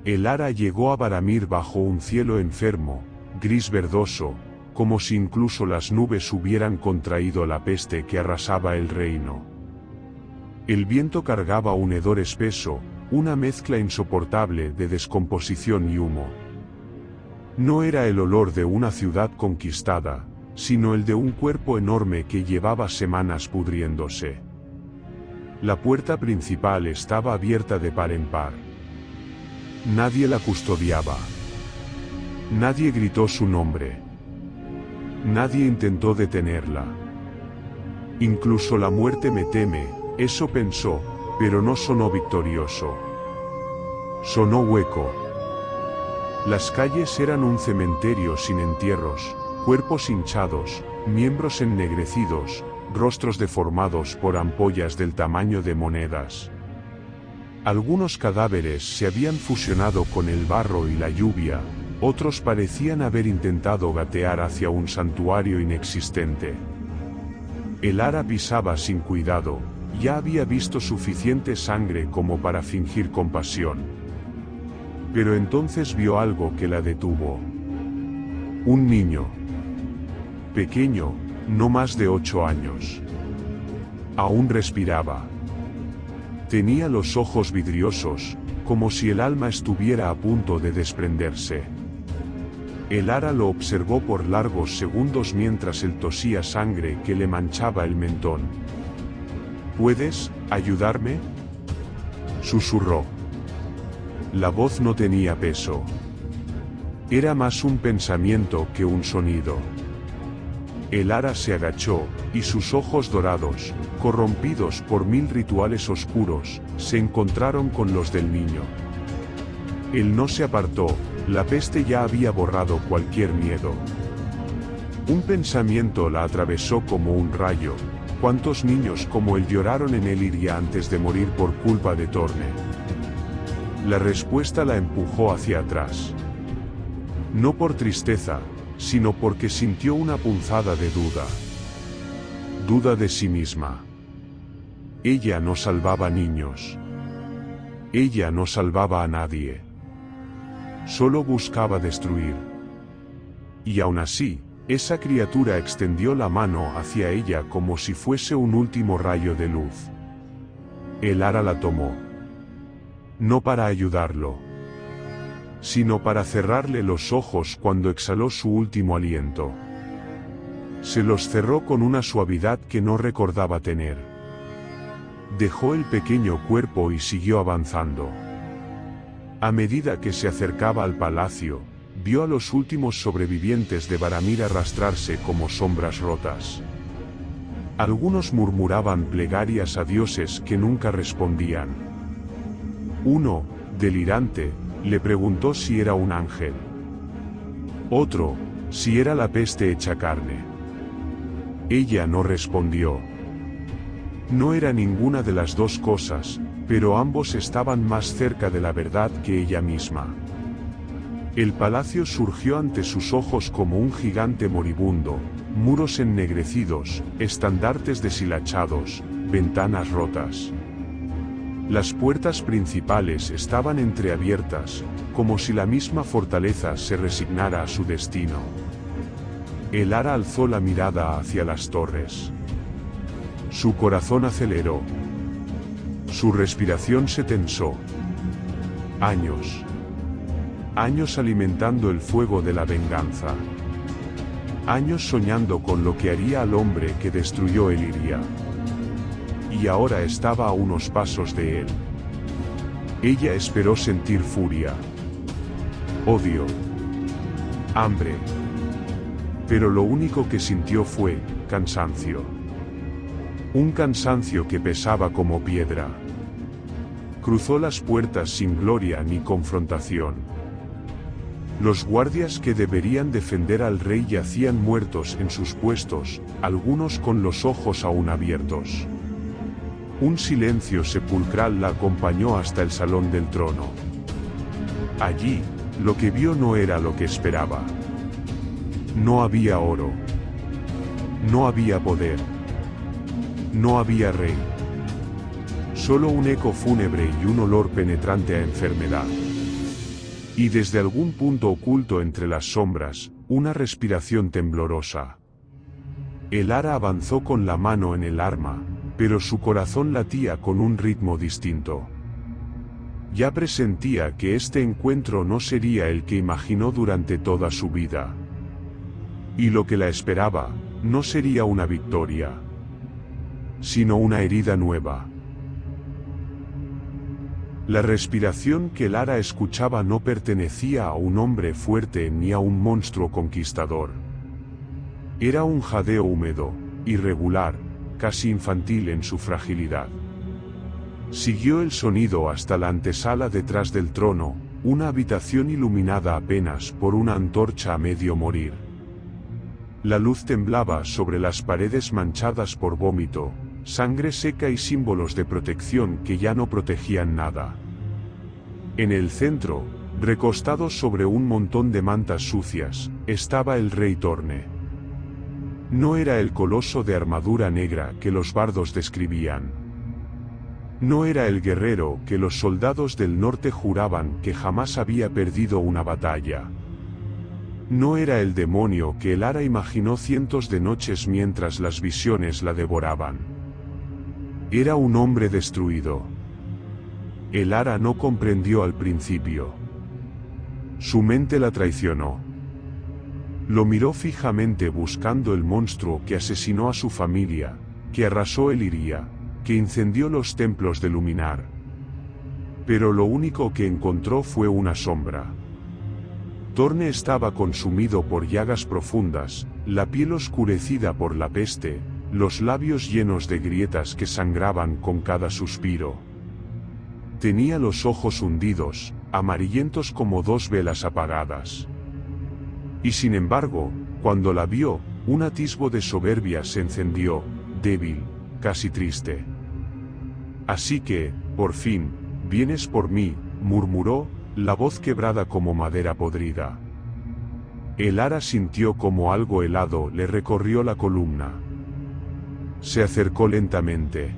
El Ara llegó a Varamir bajo un cielo enfermo, gris verdoso, como si incluso las nubes hubieran contraído la peste que arrasaba el reino. El viento cargaba un hedor espeso, una mezcla insoportable de descomposición y humo. No era el olor de una ciudad conquistada, sino el de un cuerpo enorme que llevaba semanas pudriéndose. La puerta principal estaba abierta de par en par. Nadie la custodiaba. Nadie gritó su nombre. Nadie intentó detenerla. Incluso la muerte me teme, eso pensó, pero no sonó victorioso. Sonó hueco. Las calles eran un cementerio sin entierros, cuerpos hinchados, miembros ennegrecidos, rostros deformados por ampollas del tamaño de monedas. Algunos cadáveres se habían fusionado con el barro y la lluvia, otros parecían haber intentado gatear hacia un santuario inexistente. El Ara pisaba sin cuidado, ya había visto suficiente sangre como para fingir compasión. Pero entonces vio algo que la detuvo. Un niño. Pequeño, no más de 8 años. Aún respiraba. Tenía los ojos vidriosos, como si el alma estuviera a punto de desprenderse. El Ara lo observó por largos segundos mientras él tosía sangre que le manchaba el mentón. ¿Puedes ayudarme?, susurró. La voz no tenía peso. Era más un pensamiento que un sonido. El Ara se agachó, y sus ojos dorados, corrompidos por 1000 rituales oscuros, se encontraron con los del niño. Él no se apartó, la peste ya había borrado cualquier miedo. Un pensamiento la atravesó como un rayo. ¿Cuántos niños como él lloraron en Eliria antes de morir por culpa de Torne? La respuesta la empujó hacia atrás. No por tristeza, sino porque sintió una punzada de duda. Duda de sí misma. Ella no salvaba niños. Ella no salvaba a nadie. Solo buscaba destruir. Y aún así, esa criatura extendió la mano hacia ella como si fuese un último rayo de luz. El Ara la tomó. No para ayudarlo, sino para cerrarle los ojos cuando exhaló su último aliento. Se los cerró con una suavidad que no recordaba tener. Dejó el pequeño cuerpo y siguió avanzando. A medida que se acercaba al palacio, vio a los últimos sobrevivientes de Varamir arrastrarse como sombras rotas. Algunos murmuraban plegarias a dioses que nunca respondían. Uno, delirante, le preguntó si era un ángel. Otro, si era la peste hecha carne. Ella no respondió. No era ninguna de las dos cosas, pero ambos estaban más cerca de la verdad que ella misma. El palacio surgió ante sus ojos como un gigante moribundo, muros ennegrecidos, estandartes deshilachados, ventanas rotas. Las puertas principales estaban entreabiertas, como si la misma fortaleza se resignara a su destino. El Ara alzó la mirada hacia las torres. Su corazón aceleró. Su respiración se tensó. Años. Años alimentando el fuego de la venganza. Años soñando con lo que haría al hombre que destruyó Eliria. Y ahora estaba a unos pasos de él. Ella esperó sentir furia, odio, hambre. Pero lo único que sintió fue cansancio. Un cansancio que pesaba como piedra. Cruzó las puertas sin gloria ni confrontación. Los guardias que deberían defender al rey yacían muertos en sus puestos, algunos con los ojos aún abiertos. Un silencio sepulcral la acompañó hasta el salón del trono. Allí, lo que vio no era lo que esperaba. No había oro. No había poder. No había rey. Solo un eco fúnebre y un olor penetrante a enfermedad. Y desde algún punto oculto entre las sombras, una respiración temblorosa. El Ara avanzó con la mano en el arma, pero su corazón latía con un ritmo distinto. Ya presentía que este encuentro no sería el que imaginó durante toda su vida. Y lo que la esperaba, no sería una victoria, sino una herida nueva. La respiración que Lara escuchaba no pertenecía a un hombre fuerte ni a un monstruo conquistador. Era un jadeo húmedo, irregular, casi infantil en su fragilidad. Siguió el sonido hasta la antesala detrás del trono, una habitación iluminada apenas por una antorcha a medio morir. La luz temblaba sobre las paredes manchadas por vómito, sangre seca y símbolos de protección que ya no protegían nada. En el centro, recostado sobre un montón de mantas sucias, estaba el rey Torne. No era el coloso de armadura negra que los bardos describían. No era el guerrero que los soldados del norte juraban que jamás había perdido una batalla. No era el demonio que el Ara imaginó cientos de noches mientras las visiones la devoraban. Era un hombre destruido. El Ara no comprendió al principio. Su mente la traicionó. Lo miró fijamente buscando el monstruo que asesinó a su familia, que arrasó Elyria, que incendió los templos de Luminar. Pero lo único que encontró fue una sombra. Torne estaba consumido por llagas profundas, la piel oscurecida por la peste, los labios llenos de grietas que sangraban con cada suspiro. Tenía los ojos hundidos, amarillentos como dos velas apagadas. Y sin embargo, cuando la vio, un atisbo de soberbia se encendió, débil, casi triste. Así que, por fin, vienes por mí, murmuró, la voz quebrada como madera podrida. El Ara sintió como algo helado le recorrió la columna. Se acercó lentamente.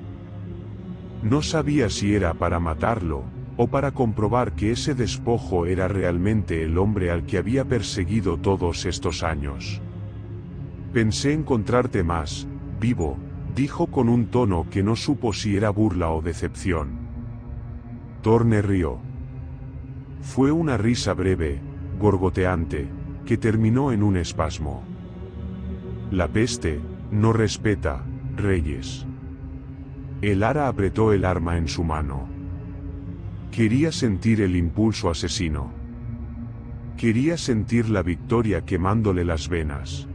No sabía si era para matarlo, o para comprobar que ese despojo era realmente el hombre al que había perseguido todos estos años. Pensé encontrarte más, vivo, dijo con un tono que no supo si era burla o decepción. Torne rió. Fue una risa breve, gorgoteante, que terminó en un espasmo. La peste no respeta reyes. El Ara apretó el arma en su mano. Quería sentir el impulso asesino. Quería sentir la victoria quemándole las venas.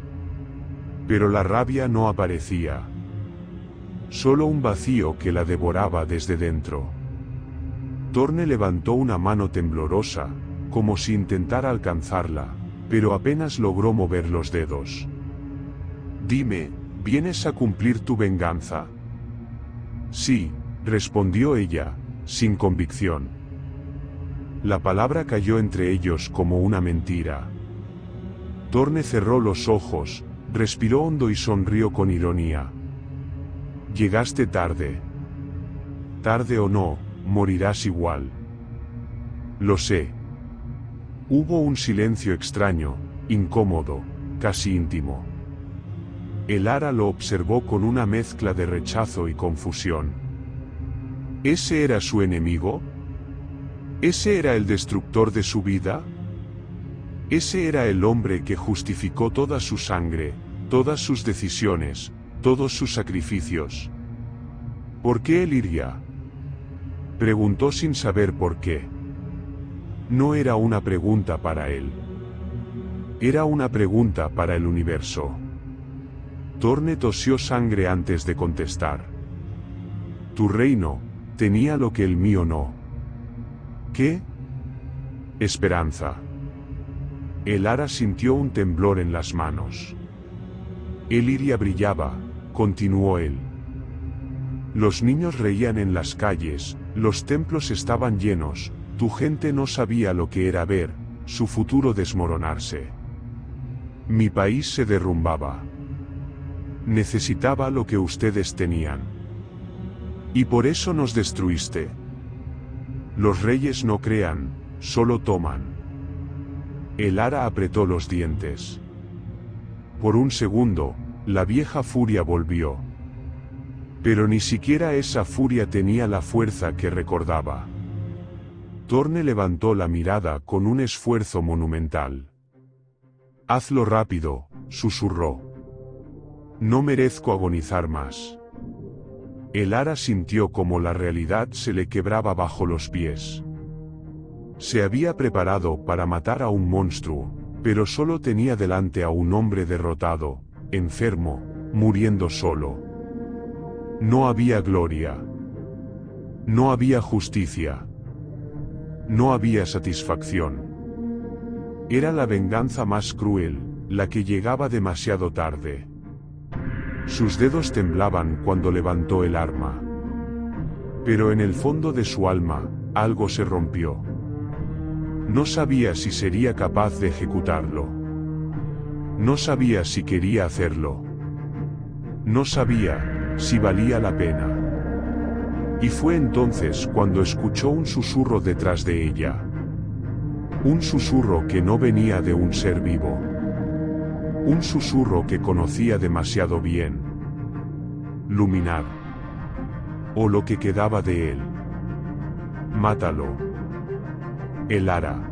Pero la rabia no aparecía. Solo un vacío que la devoraba desde dentro. Torne levantó una mano temblorosa, como si intentara alcanzarla, pero apenas logró mover los dedos. Dime, ¿vienes a cumplir tu venganza? Sí, respondió ella, sin convicción. La palabra cayó entre ellos como una mentira. Torne cerró los ojos, respiró hondo y sonrió con ironía. Llegaste tarde. Tarde o no, morirás igual. Lo sé. Hubo un silencio extraño, incómodo, casi íntimo. El Ara lo observó con una mezcla de rechazo y confusión. ¿Ese era su enemigo? ¿Ese era el destructor de su vida? ¿Ese era el hombre que justificó toda su sangre, todas sus decisiones, todos sus sacrificios? ¿Por qué Elyria? Preguntó sin saber por qué. No era una pregunta para él. Era una pregunta para el universo. Torne tosió sangre antes de contestar. Tu reino tenía lo que el mío no. ¿Qué? Esperanza. El Ara sintió un temblor en las manos. Elyria brillaba, continuó él. Los niños reían en las calles, los templos estaban llenos, tu gente no sabía lo que era ver su futuro desmoronarse. Mi país se derrumbaba. Necesitaba lo que ustedes tenían. Y por eso nos destruiste. Los reyes no crean, solo toman. El ara apretó los dientes. Por un segundo, la vieja furia volvió. Pero ni siquiera esa furia tenía la fuerza que recordaba. Torne levantó la mirada con un esfuerzo monumental. «Hazlo rápido», susurró. «No merezco agonizar más». El ara sintió como la realidad se le quebraba bajo los pies. Se había preparado para matar a un monstruo, pero solo tenía delante a un hombre derrotado, enfermo, muriendo solo. No había gloria. No había justicia. No había satisfacción. Era la venganza más cruel, la que llegaba demasiado tarde. Sus dedos temblaban cuando levantó el arma. Pero en el fondo de su alma, algo se rompió. No sabía si sería capaz de ejecutarlo. No sabía si quería hacerlo. No sabía si valía la pena. Y fue entonces cuando escuchó un susurro detrás de ella. Un susurro que no venía de un ser vivo. Un susurro que conocía demasiado bien. Luminar. O lo que quedaba de él. Mátalo. El ara.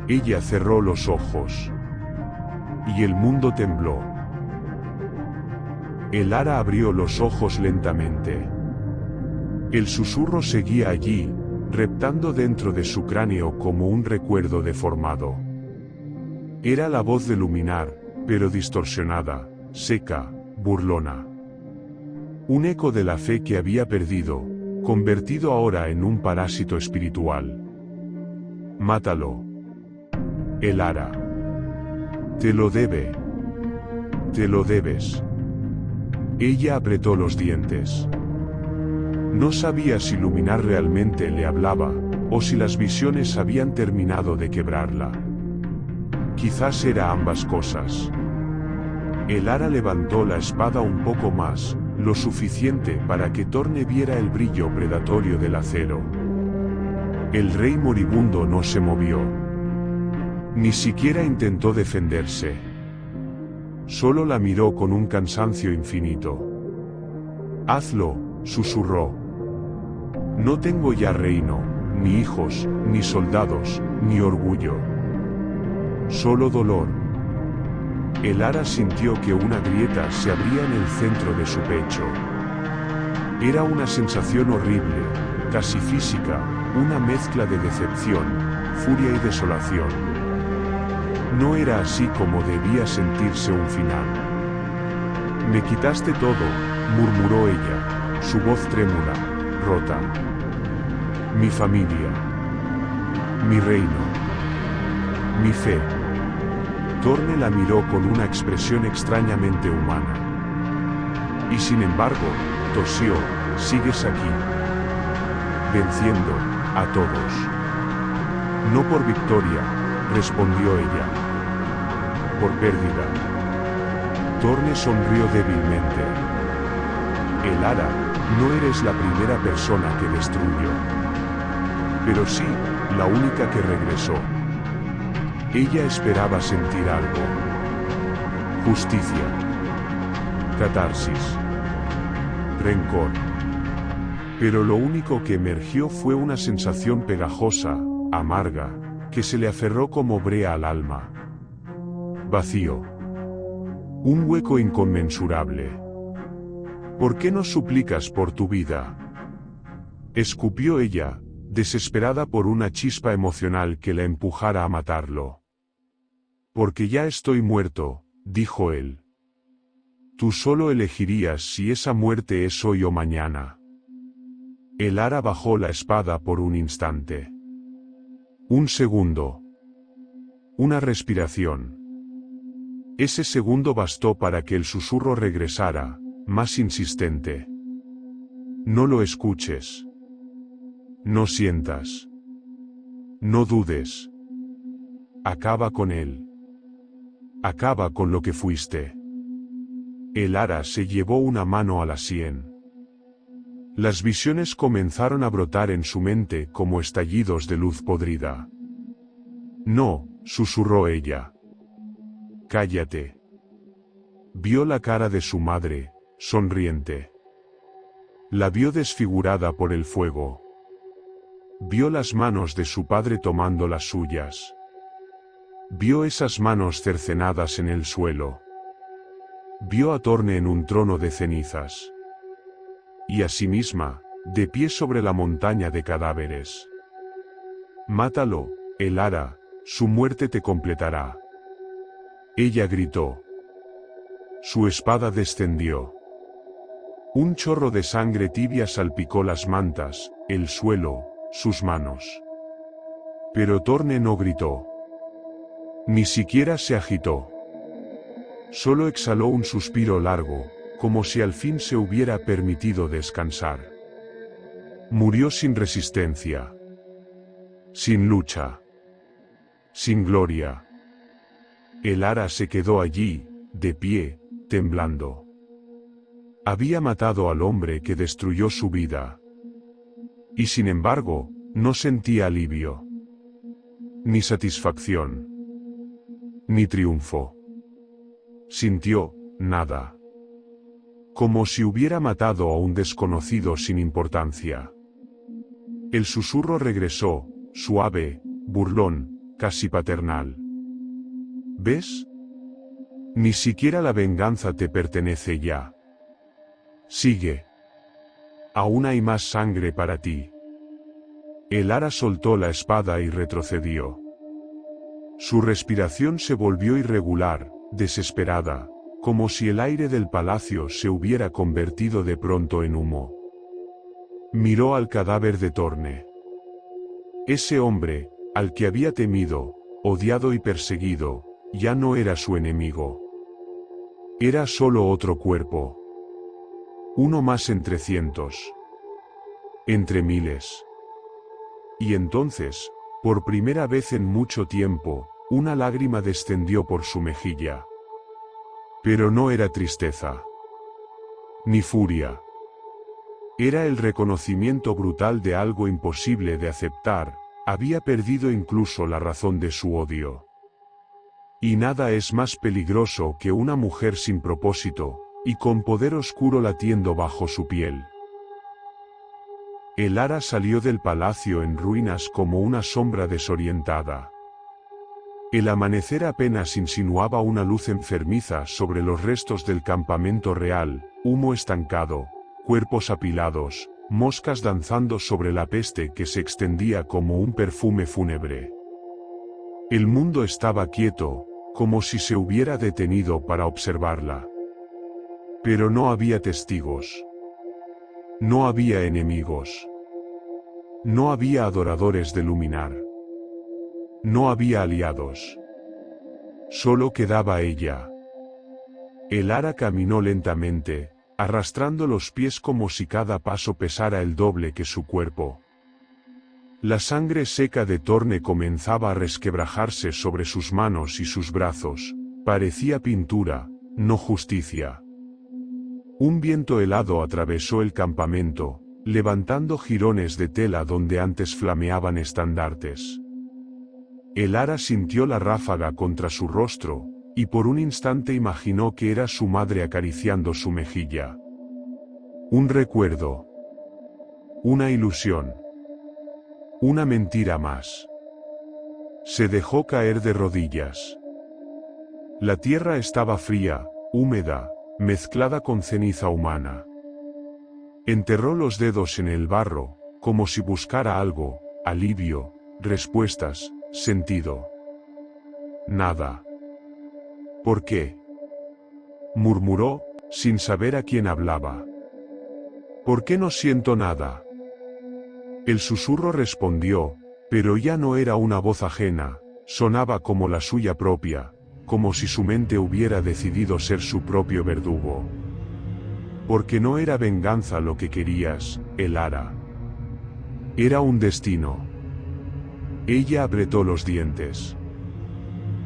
Ella cerró los ojos. Y el mundo tembló. El ara abrió los ojos lentamente. El susurro seguía allí, reptando dentro de su cráneo como un recuerdo deformado. Era la voz de Luminar, pero distorsionada, seca, burlona. Un eco de la fe que había perdido, convertido ahora en un parásito espiritual. Mátalo. El ara. Te lo debe. Te lo debes. Ella apretó los dientes. No sabía si Luminar realmente le hablaba, o si las visiones habían terminado de quebrarla. Quizás era ambas cosas. El ara levantó la espada un poco más, lo suficiente para que Torne viera el brillo predatorio del acero. El rey moribundo no se movió. Ni siquiera intentó defenderse. Solo la miró con un cansancio infinito. «Hazlo», susurró. «No tengo ya reino, ni hijos, ni soldados, ni orgullo. Solo dolor». El ara sintió que una grieta se abría en el centro de su pecho. Era una sensación horrible, casi física, una mezcla de decepción, furia y desolación. No era así como debía sentirse un final. «Me quitaste todo», murmuró ella, su voz trémula, rota. «Mi familia. Mi reino. Mi fe». Torne la miró con una expresión extrañamente humana. «Y sin embargo», tosió, «sigues aquí. Venciendo a todos». «No por victoria», respondió ella. «Por pérdida». Torne sonrió débilmente. «El ara, no eres la primera persona que destruyó. Pero sí, la única que regresó». Ella esperaba sentir algo. Justicia. Catarsis. Rencor. Pero lo único que emergió fue una sensación pegajosa, amarga, que se le aferró como brea al alma. Vacío. Un hueco inconmensurable. «¿Por qué no suplicas por tu vida?», escupió ella, desesperada por una chispa emocional que la empujara a matarlo. «Porque ya estoy muerto», dijo él. «Tú solo elegirías si esa muerte es hoy o mañana». El ara bajó la espada por un instante. Un segundo. Una respiración. Ese segundo bastó para que el susurro regresara, más insistente. «No lo escuches. No sientas. No dudes. Acaba con él. Acaba con lo que fuiste». El ara se llevó una mano a la sien. Las visiones comenzaron a brotar en su mente como estallidos de luz podrida. «No», susurró ella. Cállate. Vio la cara de su madre, sonriente. La vio desfigurada por el fuego. Vio las manos de su padre tomando las suyas. Vio esas manos cercenadas en el suelo. Vio a Torne en un trono de cenizas. Y a sí misma, de pie sobre la montaña de cadáveres. Mátalo, Elara, su muerte te completará. Ella gritó. Su espada descendió. Un chorro de sangre tibia salpicó las mantas, el suelo, sus manos. Pero Torne no gritó. Ni siquiera se agitó. Solo exhaló un suspiro largo, como si al fin se hubiera permitido descansar. Murió sin resistencia. Sin lucha. Sin gloria. Elara se quedó allí, de pie, temblando. Había matado al hombre que destruyó su vida. Y sin embargo, no sentía alivio. Ni satisfacción. Ni triunfo. Sintió, nada. Como si hubiera matado a un desconocido sin importancia. El susurro regresó, suave, burlón, casi paternal. ¿Ves? Ni siquiera la venganza te pertenece ya. Sigue. Aún hay más sangre para ti. Elara soltó la espada y retrocedió. Su respiración se volvió irregular, desesperada, como si el aire del palacio se hubiera convertido de pronto en humo. Miró al cadáver de Torne. Ese hombre, al que había temido, odiado y perseguido, ya no era su enemigo. Era solo otro cuerpo. Uno más entre cientos. Entre miles. Y entonces, por primera vez en mucho tiempo, una lágrima descendió por su mejilla. Pero no era tristeza. Ni furia. Era el reconocimiento brutal de algo imposible de aceptar, había perdido incluso la razón de su odio. Y nada es más peligroso que una mujer sin propósito, y con poder oscuro latiendo bajo su piel. Elara salió del palacio en ruinas como una sombra desorientada. El amanecer apenas insinuaba una luz enfermiza sobre los restos del campamento real, humo estancado, cuerpos apilados, moscas danzando sobre la peste que se extendía como un perfume fúnebre. El mundo estaba quieto, como si se hubiera detenido para observarla. Pero no había testigos. No había enemigos. No había adoradores de Luminar. No había aliados. Solo quedaba ella. Elara caminó lentamente, arrastrando los pies como si cada paso pesara el doble que su cuerpo. La sangre seca de Torne comenzaba a resquebrajarse sobre sus manos y sus brazos, parecía pintura, no justicia. Un viento helado atravesó el campamento, levantando jirones de tela donde antes flameaban estandartes. Elara sintió la ráfaga contra su rostro, y por un instante imaginó que era su madre acariciando su mejilla. Un recuerdo. Una ilusión. Una mentira más. Se dejó caer de rodillas. La tierra estaba fría, húmeda, mezclada con ceniza humana. Enterró los dedos en el barro, como si buscara algo, alivio, respuestas, sentido. Nada. ¿Por qué? Murmuró, sin saber a quién hablaba. ¿Por qué no siento nada? El susurro respondió, pero ya no era una voz ajena, sonaba como la suya propia, como si su mente hubiera decidido ser su propio verdugo. Porque no era venganza lo que querías, Elara. Era un destino. Ella apretó los dientes.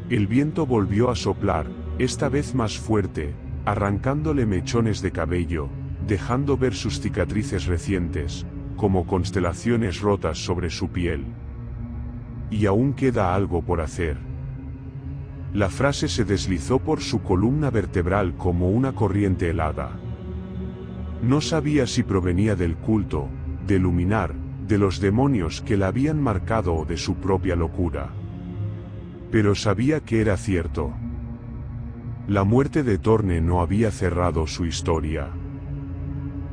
El viento volvió a soplar, esta vez más fuerte, arrancándole mechones de cabello, dejando ver sus cicatrices recientes, como constelaciones rotas sobre su piel. Y aún queda algo por hacer. La frase se deslizó por su columna vertebral como una corriente helada. No sabía si provenía del culto, del luminar, de los demonios que la habían marcado o de su propia locura. Pero sabía que era cierto. La muerte de Torne no había cerrado su historia.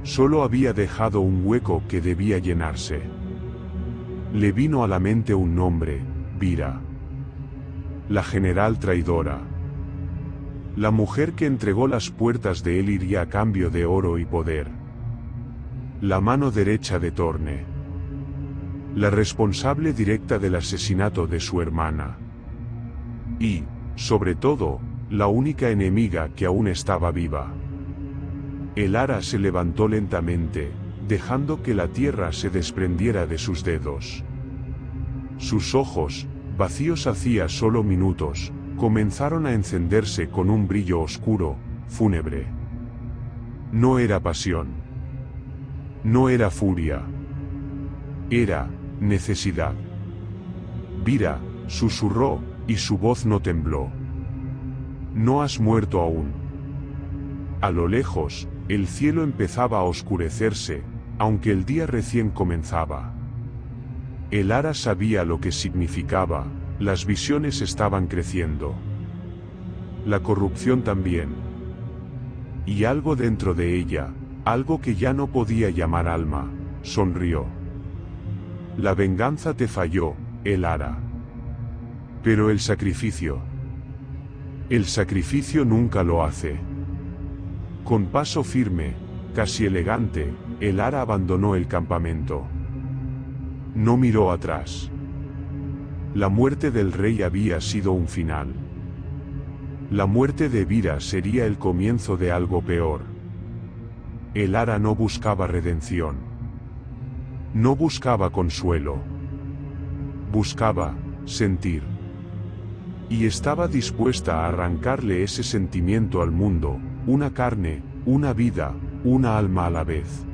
Solo había dejado un hueco que debía llenarse. Le vino a la mente un nombre: Vira. La general traidora. La mujer que entregó las puertas de Elyria a cambio de oro y poder. La mano derecha de Torne. La responsable directa del asesinato de su hermana. Y, sobre todo, la única enemiga que aún estaba viva. Elara se levantó lentamente, dejando que la tierra se desprendiera de sus dedos. Sus ojos, vacíos hacía solo minutos, comenzaron a encenderse con un brillo oscuro, fúnebre. No era pasión. No era furia. Era necesidad. Vira, susurró, y su voz no tembló. No has muerto aún. A lo lejos, el cielo empezaba a oscurecerse, aunque el día recién comenzaba. Elara sabía lo que significaba, las visiones estaban creciendo. La corrupción también. Y algo dentro de ella, algo que ya no podía llamar alma, sonrió. La venganza te falló, Elara. Pero el sacrificio. El sacrificio nunca lo hace. Con paso firme, casi elegante, Elara abandonó el campamento. No miró atrás. La muerte del rey había sido un final. La muerte de Vira sería el comienzo de algo peor. Elara no buscaba redención. No buscaba consuelo. Buscaba sentir. Y estaba dispuesta a arrancarle ese sentimiento al mundo, una carne, una vida, una alma a la vez.